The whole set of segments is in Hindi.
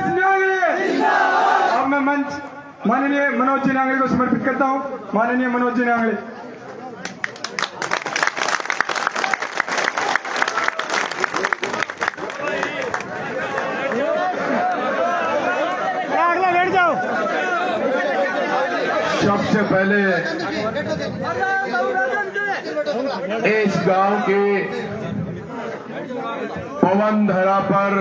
अब मैं मंच माननीय मनोज जी नांगड़े को समर्पित करता हूं। माननीय मनोज जी नांगड़े। बैठ जाओ। सबसे पहले इस गांव के पवन धरा पर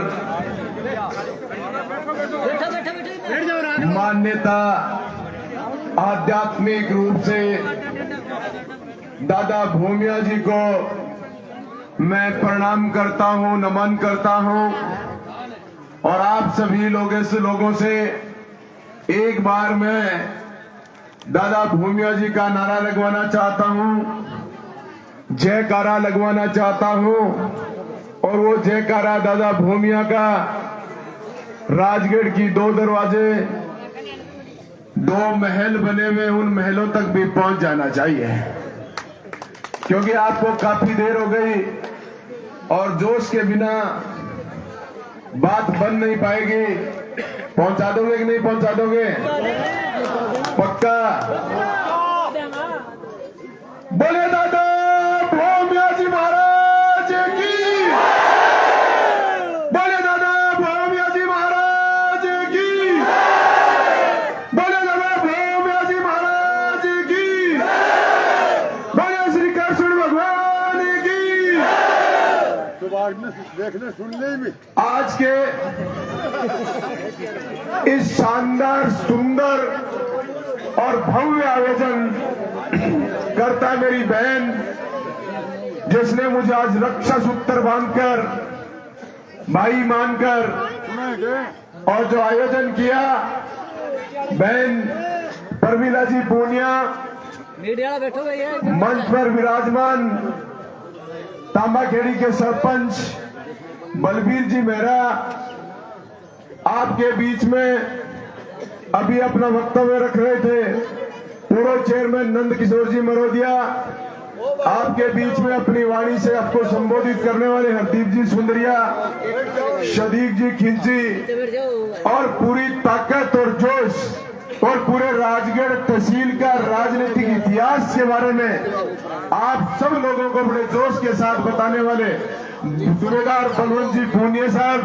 मान्यता आध्यात्मिक रूप से दादा भूमिया जी को मैं प्रणाम करता हूं, नमन करता हूं और आप सभी लोगों से एक बार मैं दादा भूमिया जी का नारा लगवाना चाहता हूं, जयकारा लगवाना चाहता हूं और वो जयकारा दादा भूमिया का राजगढ़ की 2 दरवाजे 2 महल बने हुए उन महलों तक भी पहुंच जाना चाहिए, क्योंकि आपको काफी देर हो गई और जोश के बिना बात बन नहीं पाएगी। पहुंचा दोगे कि नहीं पहुंचा दोगे? पक्का? बोले दादा भूमिया जी महाराज की, बोले दादा भूमिया जी महाराज की, बोले दादा भूमिया जी महाराज की, बोले श्री कृष्ण भगवान की। देखने सुनने में आज के इस शानदार, सुंदर और भव्य आयोजन करता मेरी बहन, जिसने मुझे आज रक्षा सूत्र बांधकर, भाई मानकर और जो आयोजन किया, बहन परमिला जी पूनिया, मीडिया बैठो भैया। मंच पर विराजमान तांबाखेड़ी के सरपंच बलबीर जी मेहरा, आपके बीच में अभी अपना वक्तव्य रख रहे थे पूर्व चेयरमैन नंद किशोर जी मरोदिया, आपके बीच में अपनी वाणी से आपको संबोधित करने वाले हरदीप जी सुंदरिया, शदीक जी खिंची और पूरी ताकत और जोश और पूरे राजगढ़ तहसील का राजनीतिक इतिहास के बारे में आप सब लोगों को बड़े जोश के साथ बताने वाले सूबेदार बलवंत जी पूनिया साहब,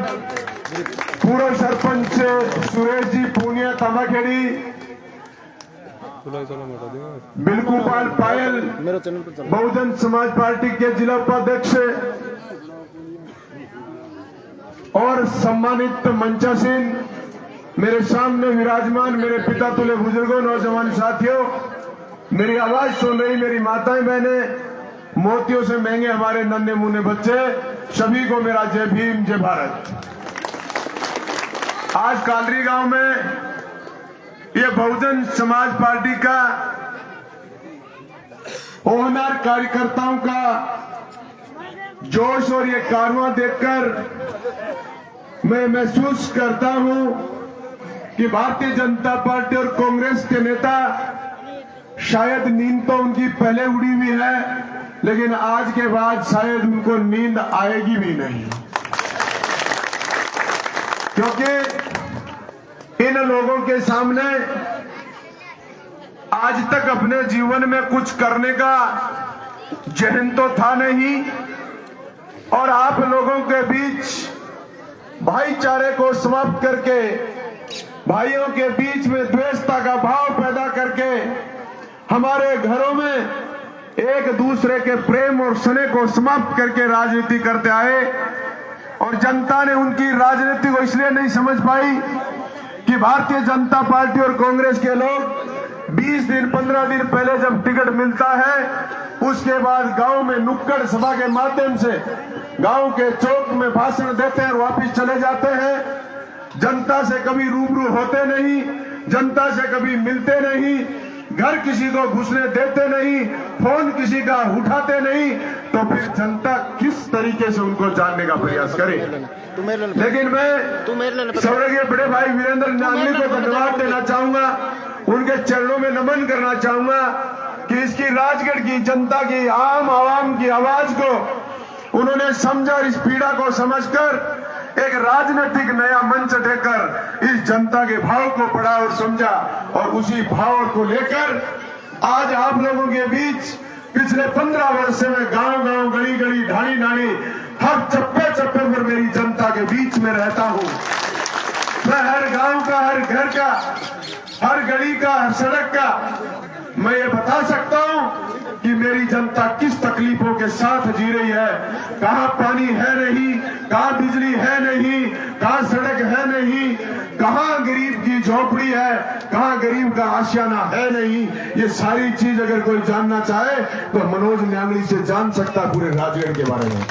पूर्व सरपंच सुरेश जी पूनिया तांबाखेड़ी, बिल्कुपाल पायल बहुजन समाज पार्टी के जिला उपाध्यक्ष और सम्मानित मंचासीन, मेरे सामने विराजमान मेरे पिता तुल्य बुजुर्गों, नौजवान साथियों, मेरी आवाज सुन रही मेरी माताएं बहनें, मोतियों से महंगे हमारे नन्हे मुन्ने बच्चे, सभी को मेरा जय भीम, जय भारत। आज कालरी गांव में ये बहुजन समाज पार्टी का होनहार कार्यकर्ताओं का जोश और ये कारवां देखकर मैं महसूस करता हूं कि भारतीय जनता पार्टी और कांग्रेस के नेता, शायद नींद तो उनकी पहले उड़ी हुई है, लेकिन आज के बाद शायद उनको नींद आएगी भी नहीं, क्योंकि इन लोगों के सामने आज तक अपने जीवन में कुछ करने का जहन तो था नहीं और आप लोगों के बीच भाईचारे को समाप्त करके, भाइयों के बीच में द्वेषता का भाव पैदा करके, हमारे घरों में एक दूसरे के प्रेम और स्नेह को समाप्त करके राजनीति करते आए और जनता ने उनकी राजनीति को इसलिए नहीं समझ पाई कि भारतीय जनता पार्टी और कांग्रेस के लोग 20 दिन 15 दिन पहले जब टिकट मिलता है, उसके बाद गांव में नुक्कड़ सभा के माध्यम से गांव के चौक में भाषण देते हैं और वापिस चले जाते हैं। जनता से कभी रूबरू होते नहीं, जनता से कभी मिलते नहीं, घर किसी को घुसने देते नहीं, फोन किसी का उठाते नहीं, तो फिर जनता किस तरीके से उनको जानने का प्रयास करे। लेकिन मैं स्वर्गीय बड़े भाई वीरेंद्र नागली को धन्यवाद देना चाहूंगा, उनके चरणों में नमन करना चाहूंगा कि इसकी राजगढ़ की जनता की, आम आवाम की आवाज को उन्होंने समझा और इस पीड़ा को समझकर एक राजनीतिक नया मंच देकर इस जनता के भाव को पढ़ा और समझा, और उसी भाव को लेकर आज आप लोगों के बीच पिछले 15 वर्ष से मैं गांव गांव, गली गली, ढाणी ढाणी, हर चप्पे चप्पे पर मेरी जनता के बीच में रहता हूं। मैं हर गांव का, हर घर का, हर गली का, हर सड़क का मैं ये बता सकता हूं कि मेरी जनता किस तकलीफों के साथ जी रही है। कहां पानी है नहीं, कहां बिजली है नहीं, कहां सड़क है नहीं, कहां गरीब की झोपड़ी है, कहां गरीब का आशियाना है नहीं। ये सारी चीज अगर कोई जानना चाहे तो मनोज न्यांगली से जान सकता है पूरे राजगढ़ के बारे में।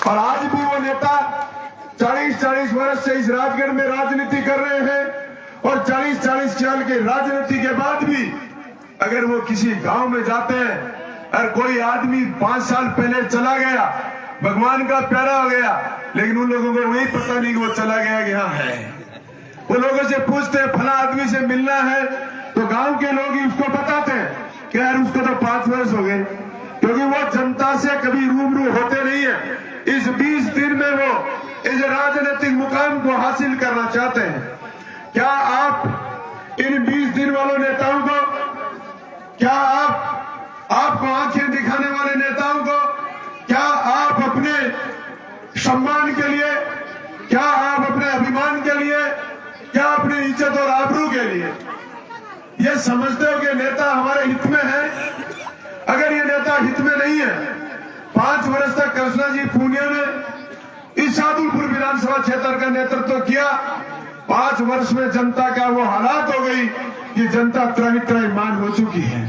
और आज भी वो नेता 40-40 वर्ष से इस राजगढ़ में राजनीति कर रहे हैं, और 40-40 साल की राजनीति के बाद भी अगर वो किसी गांव में जाते हैं और कोई आदमी 5 साल पहले चला गया, भगवान का प्यारा हो गया, लेकिन उन लोगों को वही पता नहीं कि वो चला गया कि हाँ है। वो लोगों से पूछते हैं फला आदमी से मिलना है, तो गांव के लोग ही उसको बताते हैं कि यार उसको तो 5 वर्ष हो गए, क्योंकि वो जनता से कभी रूबरू होते नहीं है। इस 20 दिन में वो इस राजनीतिक मुकाम को हासिल करना चाहते हैं। क्या आप इन 20 दिन वालों नेताओं को, क्या आपको आंखें दिखाने वाले नेताओं को, क्या आप अपने सम्मान के लिए, क्या आप अपने अभिमान के लिए, क्या अपनी इज्जत और आबरू के लिए ये समझते हो कि नेता हमारे हित में है? अगर ये नेता हित में नहीं है, 5 वर्ष तक कृष्णा जी पूनिया ने इस सादुलपुर विधानसभा क्षेत्र का नेतृत्व किया। 5 वर्ष में जनता का वो हालात हो गई कि जनता त्राही मान हो चुकी है।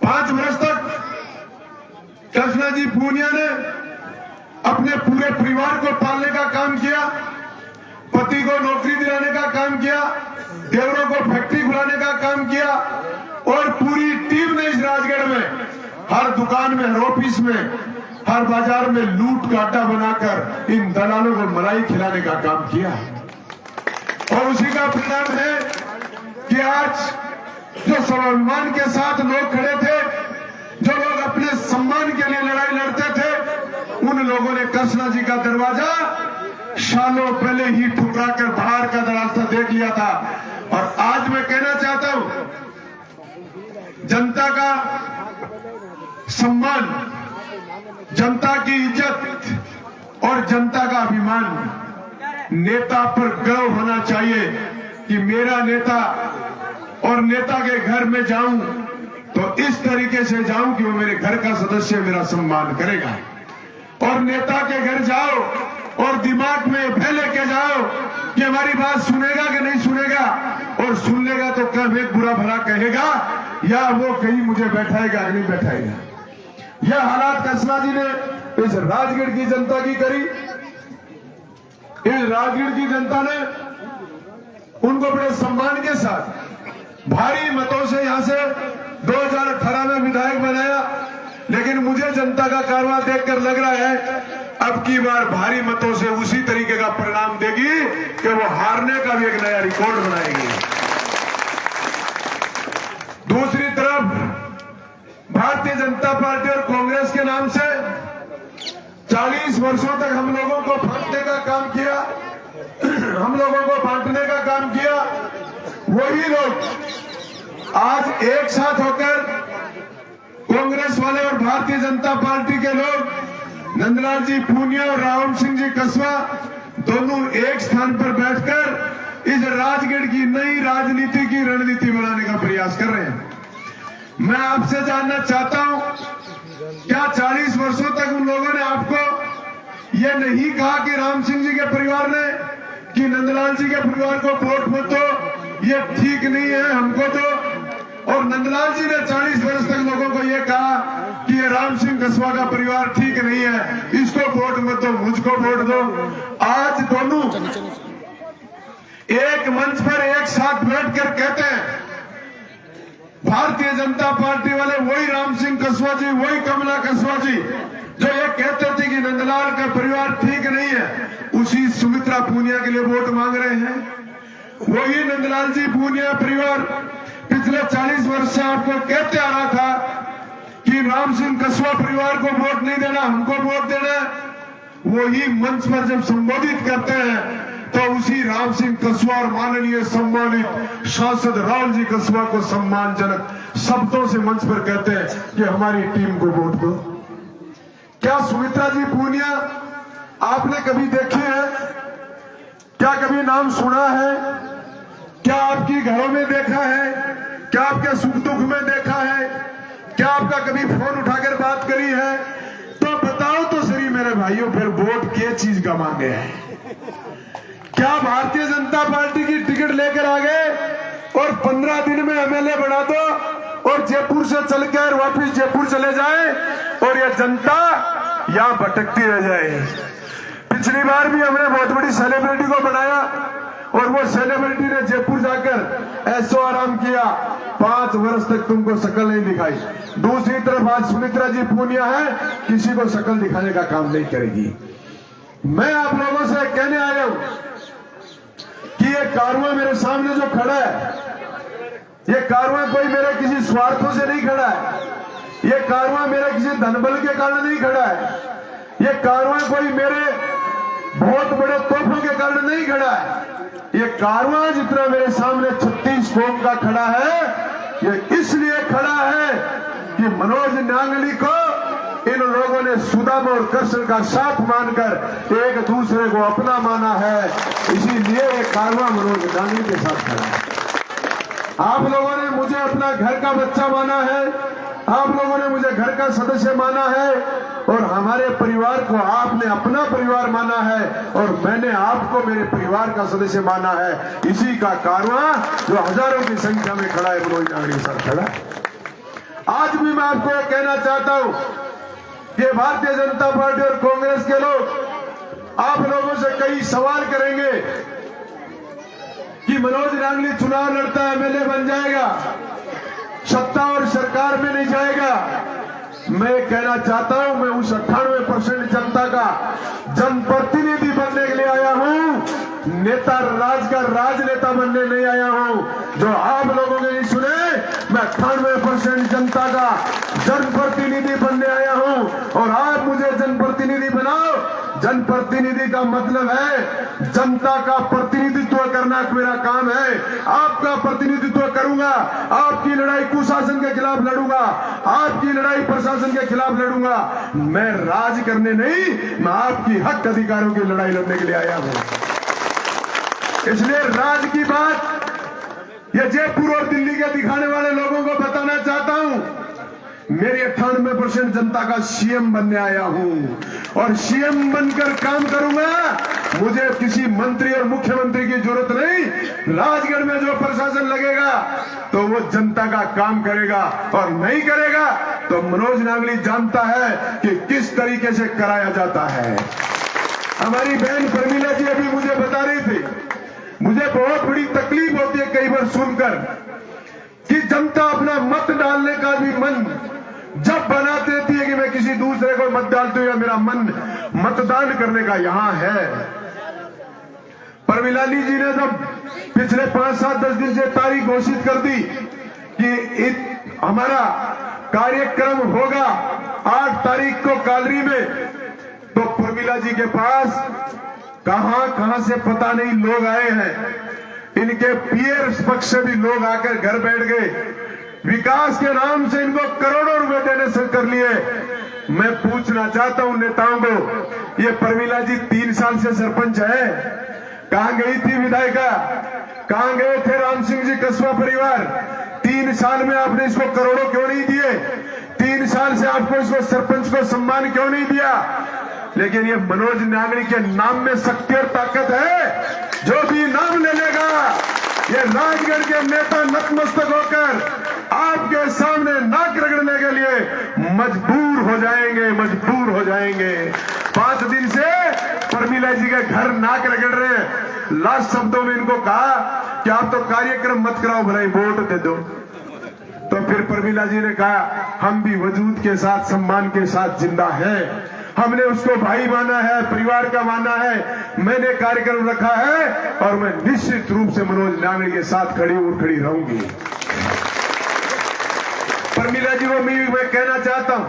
5 वर्ष तक कृष्णा जी पूनिया ने अपने पूरे परिवार को पालने का काम किया, पति को नौकरी दिलाने का काम किया, देवरों को फैक्ट्री खुलाने का काम किया, और पूरी टीम ने इस राजगढ़ में हर दुकान में, हर ऑफिस में, हर बाजार में लूट का अड्डा बनाकर इन दलालों को मलाई खिलाने का काम किया। और उसी का परिणाम है कि आज जो स्वाभिमान के साथ लोग खड़े थे, जो लोग अपने सम्मान के लिए लड़ाई लड़ते थे, उन लोगों ने कृष्णा जी का दरवाजा सालों पहले ही ठुकरा कर बाहर का रास्ता देख लिया था। और आज मैं कहना चाहता हूं, जनता का सम्मान, जनता की इज्जत और जनता का अभिमान, नेता पर गर्व होना चाहिए कि मेरा नेता, और नेता के घर में जाऊं तो इस तरीके से जाऊं कि वो मेरे घर का सदस्य मेरा सम्मान करेगा। और नेता के घर जाओ और दिमाग में भय लेके जाओ कि हमारी बात सुनेगा कि नहीं सुनेगा, और सुन लेगा तो कब एक बुरा भला कहेगा, या वो कहीं मुझे बैठाएगा कि नहीं बैठाएगा। यह हालात कृष्णा जी ने इस राजगढ़ की जनता की करी। इस राजगढ़ की जनता ने उनको बड़े सम्मान के साथ भारी मतों से यहां से 2018 में विधायक बनाया। लेकिन मुझे जनता का कारवां देखकर लग रहा है अब की बार भारी मतों से उसी तरीके का परिणाम देगी कि वो हारने का भी एक नया रिकॉर्ड बनाएगी। दूसरी तरफ भारतीय जनता पार्टी और कांग्रेस के नाम से 40 वर्षों तक हम लोगों को बांटने का काम किया, हम लोगों को बांटने का काम किया। वही लोग आज एक साथ होकर, कांग्रेस वाले और भारतीय जनता पार्टी के लोग, नंदलाल जी पूनिया और राम सिंह जी कसवा, दोनों एक स्थान पर बैठकर इस राजगढ़ की नई राजनीति की रणनीति बनाने का प्रयास कर रहे हैं। मैं आपसे जानना चाहता हूं, क्या 40 वर्षों तक उन लोगों ने आपको यह नहीं कहा कि राम सिंह जी के परिवार ने, कि नंदलाल जी के परिवार को वोट मत दो, ये ठीक नहीं है, हमको दो? और नंदलाल जी ने 40 वर्ष तक लोगों को यह कहा कि ये राम सिंह कसवा का परिवार ठीक नहीं है, इसको वोट मत दो, मुझको वोट दो। आज दोनों एक मंच पर एक साथ बैठकर कहते हैं, भारतीय जनता पार्टी वाले, वही राम सिंह कसवा जी, वही कमला कसवा जी, जो ये कहते थे कि नंदलाल का परिवार ठीक नहीं है, उसी सुमित्रा पूनिया के लिए वोट मांग रहे हैं। वही नंदलाल जी पूनिया परिवार पिछले 40 वर्ष से आपको कहते आ रहा था कि राम सिंह कसवा परिवार को वोट नहीं देना, हमको वोट देना है। वही मंच पर जब संबोधित करते हैं तो उसी राम सिंह कस्वा और माननीय सम्मानित सांसद राहुल जी कस्वा को सम्मानजनक शब्दों से मंच पर कहते हैं कि हमारी टीम को वोट दो। क्या सुमित्रा जी पूनिया आपने कभी देखे हैं? क्या कभी नाम सुना है? क्या आपकी घरों में देखा है? क्या आपके सुख दुख में देखा है? क्या आपका कभी फोन उठाकर बात करी है? तो बताओ तो सही मेरे भाइयों, फिर वोट के चीज का मांगे हैं? क्या भारतीय जनता पार्टी की टिकट लेकर आ गए और 15 दिन में एमएलए बना दो और जयपुर से चलकर वापिस जयपुर चले जाए और यह जनता यहां भटकती रह जाए? पिछली बार भी हमने बहुत बड़ी सेलिब्रिटी को बनाया और वो सेलिब्रिटी ने जयपुर जाकर ऐसो आराम किया, 5 वर्ष तक तुमको शकल नहीं दिखाई। दूसरी तरफ आज सुमित्रा जी पूनिया है, किसी को शकल दिखाने का काम नहीं करेगी। मैं आप लोगों से कहने आया हूं कि ये कारवां मेरे सामने जो खड़ा है, ये कारवां कोई मेरे किसी स्वार्थों से नहीं खड़ा है, ये कारवां मेरे किसी धनबल के कारण नहीं खड़ा है, ये कारवां कोई मेरे बहुत बड़े तोहफों के कारण नहीं खड़ा है। ये कारवां जितना मेरे सामने 36 कौम का खड़ा है, ये इसलिए खड़ा है कि मनोज नांगली को इन लोगों ने सुदाम और कृष्ण का साथ मानकर एक दूसरे को अपना माना है, इसीलिए ये कारवां मनोज नांगली के साथ खड़ा है। आप लोगों ने मुझे अपना घर का बच्चा माना है, आप लोगों ने मुझे घर का सदस्य माना है और हमारे परिवार को आपने अपना परिवार माना है और मैंने आपको मेरे परिवार का सदस्य माना है। इसी का कारवां जो हजारों की संख्या में खड़ा है, मनोज नांगली सर खड़ा। आज भी मैं आपको यह कहना चाहता हूं कि भारतीय जनता पार्टी और कांग्रेस के लोग आप लोगों से कई सवाल करेंगे कि मनोज नांगली चुनाव लड़ता है, एमएलए बन जाएगा, सत्ता और सरकार में नहीं जाएगा। मैं कहना चाहता हूं, मैं उस 98% जनता का जनप्रतिनिधि बनने के लिए आया हूं, नेता राज का राजनेता बनने नहीं आया हूं। जो आप लोगों ने नहीं सुने, मैं 98% जनता का जनप्रतिनिधि बनने आया हूं और आप मुझे जनप्रतिनिधि बनाओ। जनप्रतिनिधि का मतलब है जनता का प्रतिनिधित्व करना मेरा काम है। आपका प्रतिनिधित्व करूंगा, आपकी लड़ाई कुशासन के खिलाफ लड़ूंगा, आपकी लड़ाई प्रशासन के खिलाफ लड़ूंगा। मैं राज करने नहीं, मैं आपकी हक अधिकारों की लड़ाई लड़ने के लिए आया हूं। इसलिए राज की बात ये जयपुर और दिल्ली के दिखाने वाले लोगों को बताना चाहता हूं। मेरी 98% जनता का सीएम बनने आया हूं और सीएम बनकर काम करूंगा। मुझे किसी मंत्री और मुख्यमंत्री की जरूरत नहीं। राजगढ़ में जो प्रशासन लगेगा तो वो जनता का काम करेगा और नहीं करेगा तो मनोज नांगली जानता है कि किस तरीके से कराया जाता है। हमारी बहन प्रमीला जी अभी मुझे बता रही थी, मुझे बहुत बड़ी तकलीफ होती है कई बार सुनकर कि जनता अपना मत डालने का भी मन जब बना देती है कि मैं किसी दूसरे को मत डालती हूं या मेरा मन मतदान करने का यहां है। प्रमिला जी ने जब पिछले 5-7-10 दिन से तारीख घोषित कर दी कि हमारा कार्यक्रम होगा 8 तारीख को कालरी में, तो प्रमिला जी के पास कहां से पता नहीं लोग आए हैं। इनके पीएस पक्ष से भी लोग आकर घर बैठ गए। विकास के नाम से इनको करोड़ों रुपए देने से कर लिए। मैं पूछना चाहता हूं नेताओं को, ये प्रमिला जी 3 साल से सरपंच है, कहां गई थी विधायिका, कहां गए थे राम सिंह जी कस्वा परिवार? 3 साल में आपने इसको करोड़ों क्यों नहीं दिए? 3 साल से आपको इसको सरपंच को सम्मान क्यों नहीं दिया? लेकिन ये मनोज नांगली के नाम में शक्ति और ताकत है। जो भी नाम ले लेगा, ये राजगढ़ के नेता नतमस्तक होकर आपके सामने नाक रगड़ने के लिए मजबूर हो जाएंगे, मजबूर हो जाएंगे। 5 दिन से प्रमिला जी के घर नाक रगड़ रहे हैं। लास्ट शब्दों में इनको कहा कि आप तो कार्यक्रम मत कराओ, भले वोट दे दो। तो फिर प्रमिला जी ने कहा हम भी वजूद के साथ, सम्मान के साथ जिंदा हैं। हमने उसको भाई माना है, परिवार का माना है। मैंने कार्यक्रम रखा है और मैं निश्चित रूप से मनोज नांगली के साथ खड़ी रहूंगी। प्रमिला जी को मैं कहना चाहता हूं,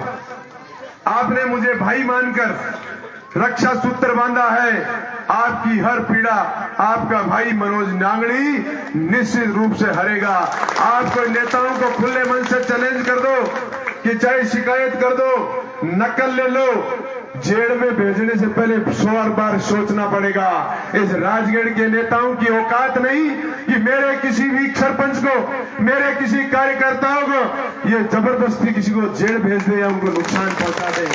आपने मुझे भाई मानकर रक्षा सूत्र बांधा है। आपकी हर पीड़ा आपका भाई मनोज नांगड़ी निश्चित रूप से हरेगा। आप कोई नेताओं को खुले मन से चैलेंज कर दो कि चाहे शिकायत कर दो, नकल ले लो, जेल में भेजने से पहले 100 बार सोचना पड़ेगा। इस राजगढ़ के नेताओं की औकात नहीं कि मेरे किसी भी सरपंच को, मेरे किसी कार्यकर्ताओं को ये जबरदस्ती किसी को जेल भेज दे या उनको नुकसान पहुंचा दे।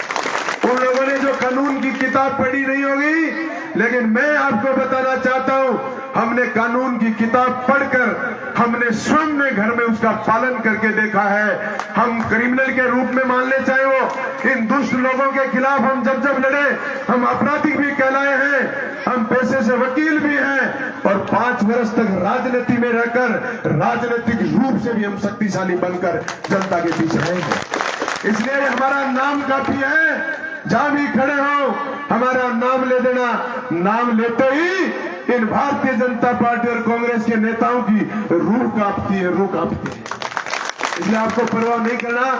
उन लोगों ने जो कानून की किताब पढ़ी नहीं होगी, लेकिन मैं आपको बताना चाहता हूं, हमने कानून की किताब पढ़कर हमने स्वयं में घर में उसका पालन करके देखा है। हम क्रिमिनल के रूप में मान ले, चाहे वो इन दुष्ट लोगों के खिलाफ हम जब लड़े, हम आपराधिक भी कहलाए हैं, हम पेशे से वकील भी हैं और 5 वर्ष तक राजनीति में रहकर राजनीतिक रूप से भी हम शक्तिशाली बनकर जनता के बीच रहेंगे। इसलिए हमारा नाम काफी है। जहां भी खड़े हो हमारा नाम ले देना। नाम लेते ही इन भारतीय जनता पार्टी और कांग्रेस के नेताओं की रूह कांपती है, रूह कांपती है। इसलिए आपको परवाह नहीं करना।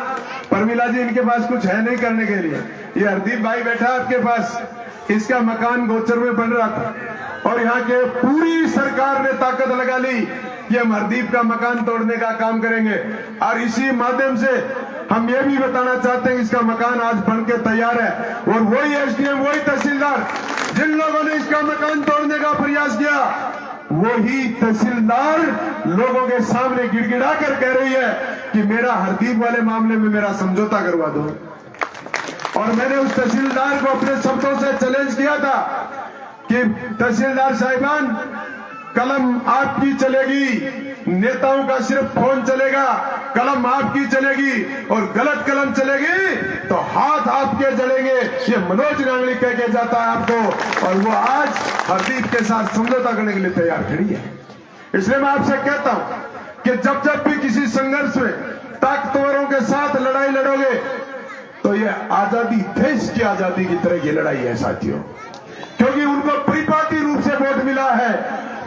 परमिला जी, इनके पास कुछ है नहीं करने के लिए। ये हरदीप भाई बैठा आपके पास, इसका मकान गोचर में बन रहा था और यहाँ के पूरी सरकार ने ताकत लगा ली कि हम हरदीप का मकान तोड़ने का काम करेंगे। और इसी माध्यम से हम ये भी बताना चाहते हैं, इसका मकान आज बनके तैयार है और वही एसडीएम, वही तहसीलदार जिन लोगों ने इसका मकान तोड़ने का प्रयास किया, वही तहसीलदार लोगों के सामने गिड़गिड़ा कर कह रही है कि मेरा हरदीप वाले मामले में मेरा समझौता करवा दो। और मैंने उस तहसीलदार को अपने शब्दों से चैलेंज किया था कि तहसीलदार साहिबान, कलम आपकी चलेगी, नेताओं का सिर्फ फोन चलेगा, कलम आपकी चलेगी और गलत कलम चलेगी तो हाथ आपके जलेंगे। ये मनोज नांगड़ी कह के जाता है आपको और वो आज हरदीप के साथ समझौता करने के लिए तैयार खड़ी है। इसलिए मैं आपसे कहता हूं कि जब भी किसी संघर्ष में ताकतवरों के साथ लड़ाई लड़ोगे तो ये आजादी, देश की आजादी की तरह की लड़ाई है साथियों, क्योंकि उनको परिपाटी रूप से वोट मिला है,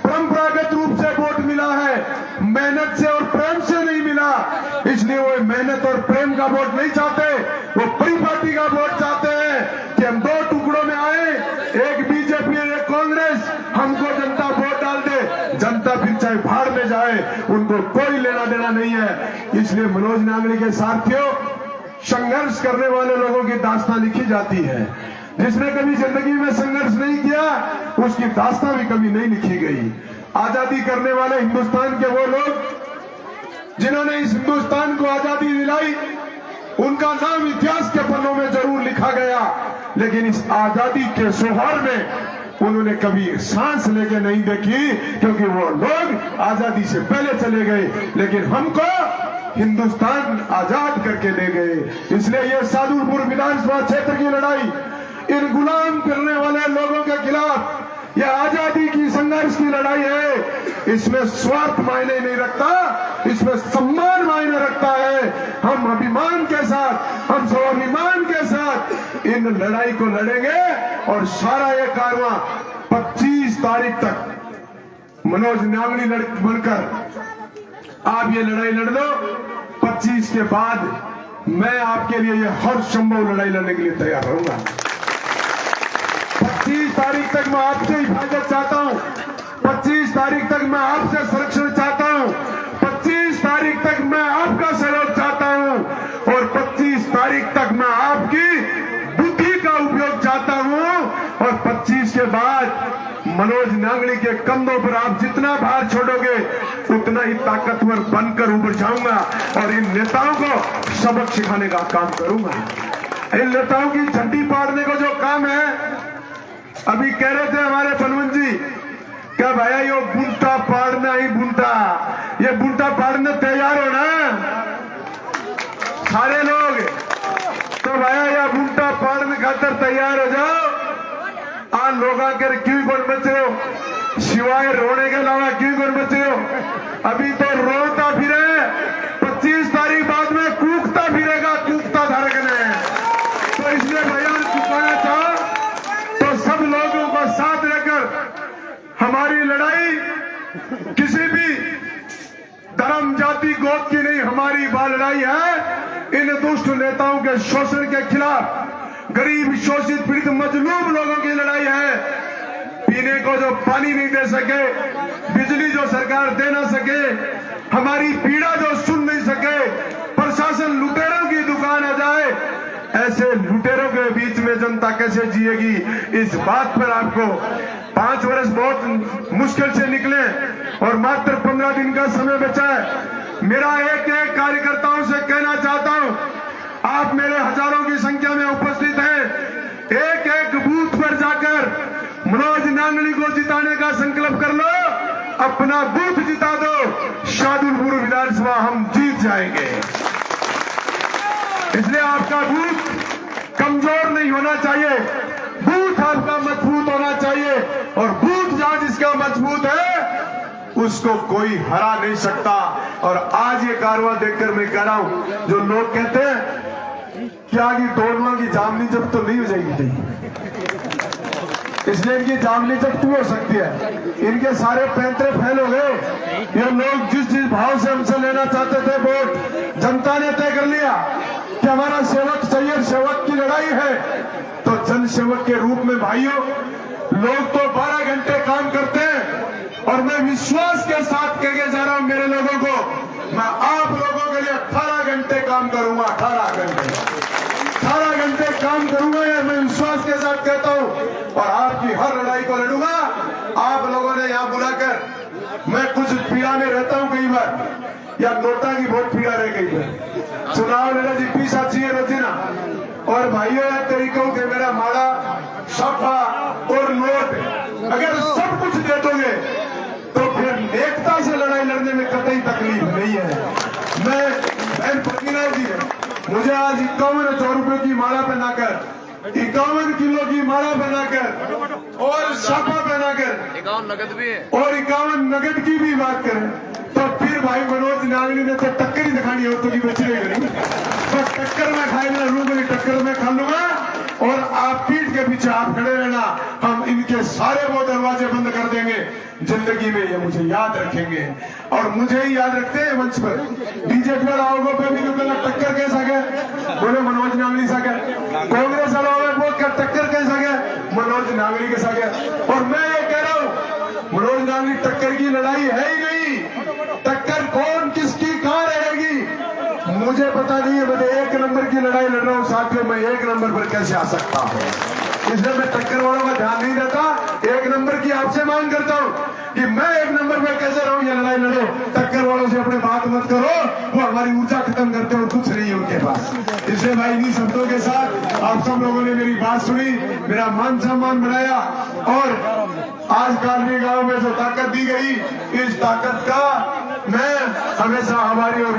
परंपरागत रूप से वोट मिला है, मेहनत से और प्रेम से नहीं मिला। इसलिए वो मेहनत और प्रेम का वोट नहीं चाहते, वो परिपाटी का वोट चाहते हैं कि हम 2 टुकड़ों में आए, एक बीजेपी और एक कांग्रेस, हमको जनता वोट डाल दे, जनता फिर चाहे भाड़ में जाए, उनको कोई लेना देना नहीं है। इसलिए मनोज नांगड़ी के साथियों, संघर्ष करने वाले लोगों की दास्तान लिखी जाती है। जिसने कभी जिंदगी में संघर्ष नहीं किया उसकी दास्तां भी कभी नहीं लिखी गई। आजादी करने वाले हिंदुस्तान के वो लोग जिन्होंने इस हिंदुस्तान को आजादी दिलाई, उनका नाम इतिहास के पन्नों में जरूर लिखा गया, लेकिन इस आजादी के सोहर में उन्होंने कभी सांस लेके नहीं देखी, क्योंकि वो लोग आजादी से पहले चले गए, लेकिन हमको हिंदुस्तान आजाद करके दे गए। इसलिए ये सादुलपुर विधानसभा क्षेत्र की लड़ाई इन गुलाम करने वाले लोगों के खिलाफ, यह आजादी की संघर्ष की लड़ाई है। इसमें स्वार्थ मायने नहीं रखता, इसमें सम्मान मायने रखता है। हम अभिमान के साथ, हम स्वाभिमान के साथ इन लड़ाई को लड़ेंगे और सारा ये कारवां 25 तारीख तक मनोज नांगड़ी बनकर आप ये लड़ाई लड़ लो। 25 के बाद मैं आपके लिए ये हर संभव लड़ाई लड़ने के लिए तैयार रहूंगा। 25 तारीख तक मैं आपसे हिफाजत चाहता हूं, 25 तारीख तक मैं आपसे संरक्षण चाहता हूं, 25 तारीख तक मैं आपका सहयोग चाहता हूं और 25 तारीख तक मैं आपकी बुद्धि का उपयोग चाहता हूं। और 25 के बाद मनोज नांगड़ी के कंधों पर आप जितना भार छोड़ोगे उतना ही ताकतवर बनकर उभर जाऊंगा और इन नेताओं को सबक सिखाने का काम करूंगा। इन नेताओं की झंडी पाड़ने को जो काम है, अभी कह रहे थे हमारे पनवन जी, क्या भैया ये बुंटा पाड़ना ही बुंटा, ये बुंटा पाड़ने तैयार हो ना सारे लोग, तो भैया ये बुंटा पाड़ने खातर तैयार हो जाओ। आज लोग आकर क्यों कौन बचे हो, सिवाय रोने के अलावा क्यों कौन बचे हो? अभी तो रोता फिरे, 25 तारीख बाद में कूकता फिरेगा, कूकता धड़कने। तो इसलिए बयान चुकाना चाहो तो सब लोगों को साथ लेकर हमारी लड़ाई किसी भी धर्म जाति गोद की नहीं, हमारी बाल लड़ाई है इन दुष्ट नेताओं के शोषण के खिलाफ। गरीब शोषित पीड़ित मजलूम लोगों की लड़ाई है। पीने को जो पानी नहीं दे सके, बिजली जो सरकार दे ना सके, हमारी पीड़ा जो सुन नहीं सके, प्रशासन लुटेरों की दुकान आ जाए, ऐसे लुटेरों के बीच में जनता कैसे जिएगी? इस बात पर आपको 5 वर्ष बहुत मुश्किल से निकले और मात्र 15 दिन का समय बचा है। मेरा एक एक कार्यकर्ताओं से कहना चाहता हूं, आप मेरे हजारों की संख्या में उपस्थित हैं, एक एक बूथ पर जाकर मनोज नांगली को जिताने का संकल्प कर लो, अपना बूथ जिता दो, शाहजहांपुर विधानसभा हम जीत जाएंगे। इसलिए आपका बूथ कमजोर नहीं होना चाहिए, बूथ आपका मजबूत होना चाहिए, और बूथ जहां जिसका मजबूत है उसको कोई हरा नहीं सकता। और आज ये कारवां देखकर मैं कह रहा हूं, जो लोग कहते हैं कि आगे तोड़ना की जामनी जब तो नहीं हो जाएगी कहीं, इसलिए इनकी जामनी जब हो सकती है, इनके सारे पैंतरे फैल हो गए। ये लोग जिस भाव से हमसे लेना चाहते थे वोट, जनता ने तय कर लिया कि हमारा सेवक चाहिए, सेवक की लड़ाई है। तो जन सेवक के रूप में भाइयों, लोग तो 12 घंटे काम करते हैं, और मैं विश्वास के साथ कह के जा रहा हूं मेरे लोगों को, मैं आप लोगों के लिए 18 घंटे काम करूंगा, 18 घंटे काम करूंगा, ये मैं विश्वास के साथ कहता हूं, और आपकी हर लड़ाई को लड़ूंगा। आप लोगों ने यहां बुलाकर, मैं कुछ पीड़ा में रहता हूं कई बार, या नोटा की बहुत पीड़ा रह गई है, चुनाव लड़ा जी पीसा चाहिए रोजी ना, और भाइयों या तरीकों के मेरा माड़ा सफा और नोट, अगर सब कुछ दे दोगे तो फिर एकता से लड़ाई लड़ने में कतई तकलीफ नहीं है। मैं बहन प्रतिना जी, मुझे आज 51 रुपए की माला पहनाकर, 51 किलो की माला पहनाकर और साफा पहनाकर 51 नगद भी है, और 51 नगद की भी बात करें तो फिर भाई मनोज नांगली ने तो टक्कर ही दिखानी हो तो की बच रही, बस टक्कर में खाएगा, रूबली टक्कर में खा लूंगा, और आप पीठ के पीछे आप खड़े रहना, हम इनके सारे वो दरवाजे बंद कर देंगे। जिंदगी में ये मुझे याद रखेंगे, और मुझे ही याद रखते हैं। मंच पर बीजेपी वालों पे भी टक्कर कैसा गया, बोले मनोज नांगली सा गया, कांग्रेस वालों में टक्कर कैसा गया, मनोज नांगली कैसा गया। और मैं ये कह रहा हूं, मनोज नांगली टक्कर की लड़ाई है ही नहीं, टक्कर कौन किसकी कहां रहेगी मुझे पता नहीं है। मैं 1 नंबर की लड़ाई लड़ रहा हूं साथियों, मैं 1 नंबर पर कैसे आ सकता हूं, इसलिए मैं टक्कर वालों का ध्यान नहीं देता। 1 नंबर की आपसे मांग करता हूं कि मैं 1 नंबर पर कैसे रहूं, ये लड़ाई लड़ो। टक्कर वालों से अपने बात मत करो, वो हमारी ऊर्जा खत्म करते हैं और कुछ नहीं है उनके पास। इसलिए भाई इन्हीं शब्दों के साथ आप सब लोगों ने मेरी बात सुनी, मेरा मान सम्मान बढ़ाया, और आज कालनी गांव में जो ताकत दी गई, इस ताकत का मैं हमेशा हमारी और